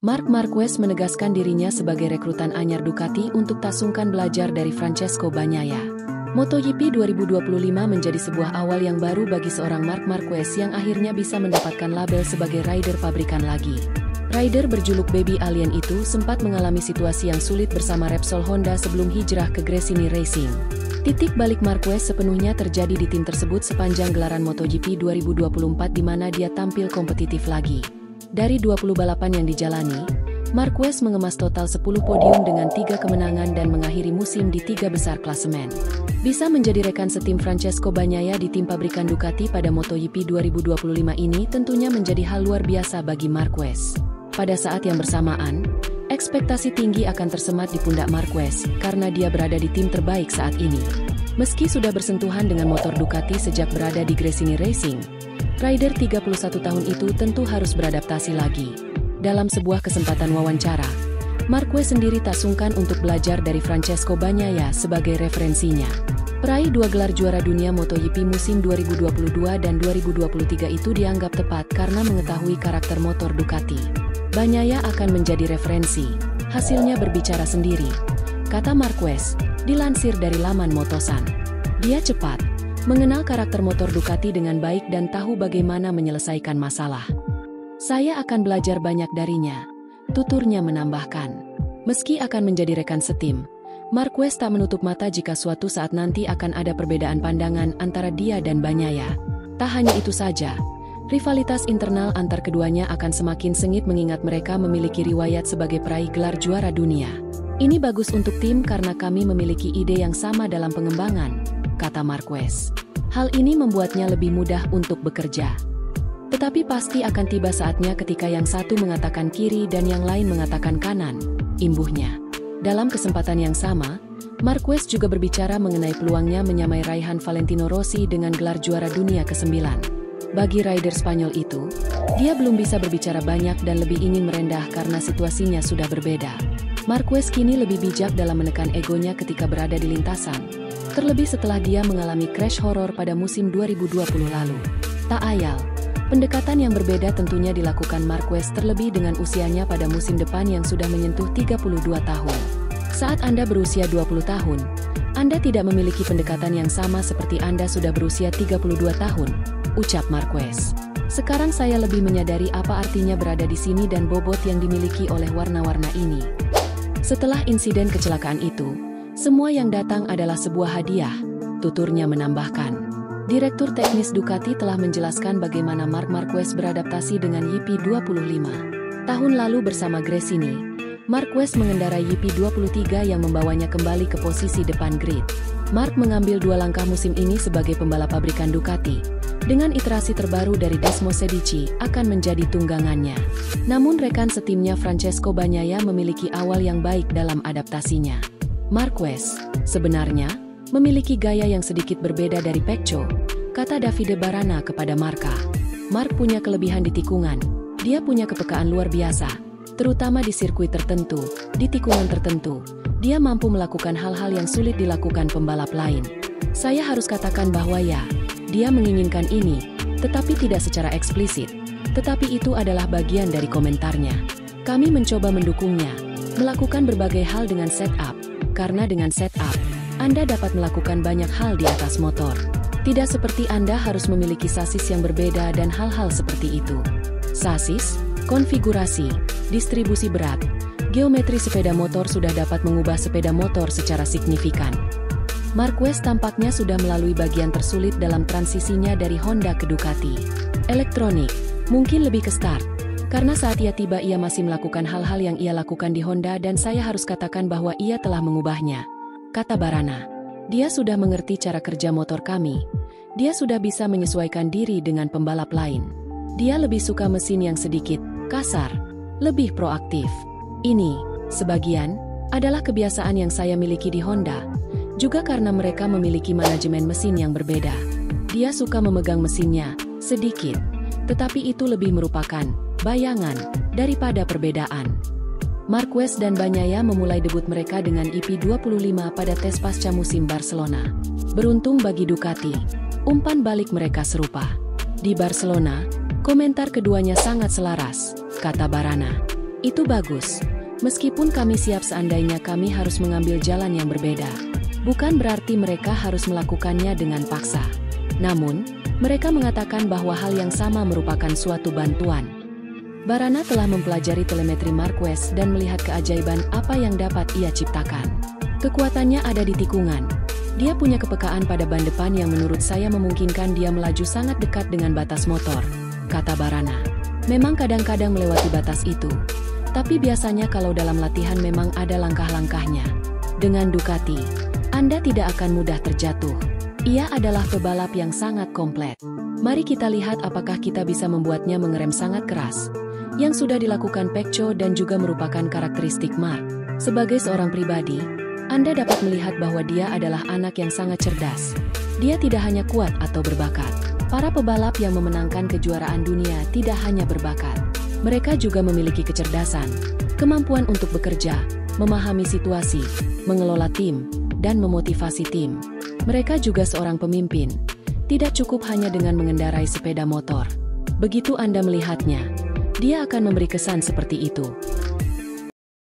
Marc Marquez menegaskan dirinya sebagai rekrutan anyar Ducati untuk tak sungkan belajar dari Francesco Bagnaia. MotoGP 2025 menjadi sebuah awal yang baru bagi seorang Marc Marquez yang akhirnya bisa mendapatkan label sebagai rider pabrikan lagi. Rider berjuluk Baby Alien itu sempat mengalami situasi yang sulit bersama Repsol Honda sebelum hijrah ke Gresini Racing. Titik balik Marquez sepenuhnya terjadi di tim tersebut sepanjang gelaran MotoGP 2024 di mana dia tampil kompetitif lagi. Dari 20 balapan yang dijalani, Marquez mengemas total 10 podium dengan 3 kemenangan dan mengakhiri musim di 3 besar klasemen. Bisa menjadi rekan setim Francesco Bagnaia di tim pabrikan Ducati pada MotoGP 2025 ini tentunya menjadi hal luar biasa bagi Marquez. Pada saat yang bersamaan, ekspektasi tinggi akan tersemat di pundak Marquez karena dia berada di tim terbaik saat ini. Meski sudah bersentuhan dengan motor Ducati sejak berada di Gresini Racing, rider 31 tahun itu tentu harus beradaptasi lagi. Dalam sebuah kesempatan wawancara, Marquez sendiri tak sungkan untuk belajar dari Francesco Bagnaia sebagai referensinya. Peraih 2 gelar juara dunia MotoGP musim 2022 dan 2023 itu dianggap tepat karena mengetahui karakter motor Ducati. Bagnaia akan menjadi referensi, hasilnya berbicara sendiri, kata Marquez, dilansir dari laman Motosan. Dia cepat, mengenal karakter motor Ducati dengan baik dan tahu bagaimana menyelesaikan masalah. Saya akan belajar banyak darinya, tuturnya menambahkan. Meski akan menjadi rekan setim, Marquez tak menutup mata jika suatu saat nanti akan ada perbedaan pandangan antara dia dan Bagnaia. Tak hanya itu saja, rivalitas internal antar keduanya akan semakin sengit mengingat mereka memiliki riwayat sebagai peraih gelar juara dunia. Ini bagus untuk tim karena kami memiliki ide yang sama dalam pengembangan, kata Marquez. Hal ini membuatnya lebih mudah untuk bekerja. Tetapi pasti akan tiba saatnya ketika yang satu mengatakan kiri dan yang lain mengatakan kanan, imbuhnya. Dalam kesempatan yang sama, Marquez juga berbicara mengenai peluangnya menyamai raihan Valentino Rossi dengan gelar juara dunia ke-9. Bagi rider Spanyol itu, dia belum bisa berbicara banyak dan lebih ingin merendah karena situasinya sudah berbeda. Marquez kini lebih bijak dalam menekan egonya ketika berada di lintasan, terlebih setelah dia mengalami crash horor pada musim 2020 lalu. Tak ayal, pendekatan yang berbeda tentunya dilakukan Marquez terlebih dengan usianya pada musim depan yang sudah menyentuh 32 tahun. Saat Anda berusia 20 tahun, Anda tidak memiliki pendekatan yang sama seperti Anda sudah berusia 32 tahun, ucap Marquez. Sekarang saya lebih menyadari apa artinya berada di sini dan bobot yang dimiliki oleh warna-warna ini. Setelah insiden kecelakaan itu, semua yang datang adalah sebuah hadiah, tuturnya menambahkan. Direktur teknis Ducati telah menjelaskan bagaimana Marc Marquez beradaptasi dengan YP25. Tahun lalu bersama Gresini, Marquez mengendarai YP23 yang membawanya kembali ke posisi depan grid. Marc mengambil 2 langkah musim ini sebagai pembalap pabrikan Ducati. Dengan iterasi terbaru dari Desmo Sedici akan menjadi tunggangannya. Namun rekan setimnya Francesco Bagnaia memiliki awal yang baik dalam adaptasinya. Marquez, sebenarnya, memiliki gaya yang sedikit berbeda dari Pecco, kata Davide Barana kepada Marca. Marc punya kelebihan di tikungan, dia punya kepekaan luar biasa, terutama di sirkuit tertentu, di tikungan tertentu. Dia mampu melakukan hal-hal yang sulit dilakukan pembalap lain. Saya harus katakan bahwa ya, dia menginginkan ini, tetapi tidak secara eksplisit. Tetapi itu adalah bagian dari komentarnya. Kami mencoba mendukungnya, melakukan berbagai hal dengan setup, karena dengan setup, Anda dapat melakukan banyak hal di atas motor. Tidak seperti Anda harus memiliki sasis yang berbeda dan hal-hal seperti itu. Sasis, konfigurasi, distribusi berat, geometri sepeda motor sudah dapat mengubah sepeda motor secara signifikan. Marquez tampaknya sudah melalui bagian tersulit dalam transisinya dari Honda ke Ducati. Elektronik, mungkin lebih ke start, karena saat ia tiba ia masih melakukan hal-hal yang ia lakukan di Honda dan saya harus katakan bahwa ia telah mengubahnya, kata Barana. Dia sudah mengerti cara kerja motor kami. Dia sudah bisa menyesuaikan diri dengan pembalap lain. Dia lebih suka mesin yang sedikit kasar, lebih proaktif. Ini, sebagian, adalah kebiasaan yang saya miliki di Honda. Juga karena mereka memiliki manajemen mesin yang berbeda. Dia suka memegang mesinnya, sedikit. Tetapi itu lebih merupakan bayangan daripada perbedaan. Marquez dan Bagnaia memulai debut mereka dengan IP25 pada tes pasca musim Barcelona. Beruntung bagi Ducati, umpan balik mereka serupa. Di Barcelona, komentar keduanya sangat selaras, kata Barana. Itu bagus. Meskipun kami siap seandainya kami harus mengambil jalan yang berbeda. Bukan berarti mereka harus melakukannya dengan paksa. Namun, mereka mengatakan bahwa hal yang sama merupakan suatu bantuan. Barana telah mempelajari telemetri Marquez dan melihat keajaiban apa yang dapat ia ciptakan. Kekuatannya ada di tikungan. Dia punya kepekaan pada ban depan yang menurut saya memungkinkan dia melaju sangat dekat dengan batas motor, kata Barana. Memang kadang-kadang melewati batas itu. Tapi biasanya kalau dalam latihan memang ada langkah-langkahnya. Dengan Ducati, Anda tidak akan mudah terjatuh. Ia adalah pebalap yang sangat komplit. Mari kita lihat apakah kita bisa membuatnya mengerem sangat keras. Yang sudah dilakukan Pecco dan juga merupakan karakteristik Mark. Sebagai seorang pribadi, Anda dapat melihat bahwa dia adalah anak yang sangat cerdas. Dia tidak hanya kuat atau berbakat. Para pebalap yang memenangkan kejuaraan dunia tidak hanya berbakat. Mereka juga memiliki kecerdasan, kemampuan untuk bekerja, memahami situasi, mengelola tim, dan memotivasi tim. Mereka juga seorang pemimpin. Tidak cukup hanya dengan mengendarai sepeda motor. Begitu Anda melihatnya, dia akan memberi kesan seperti itu.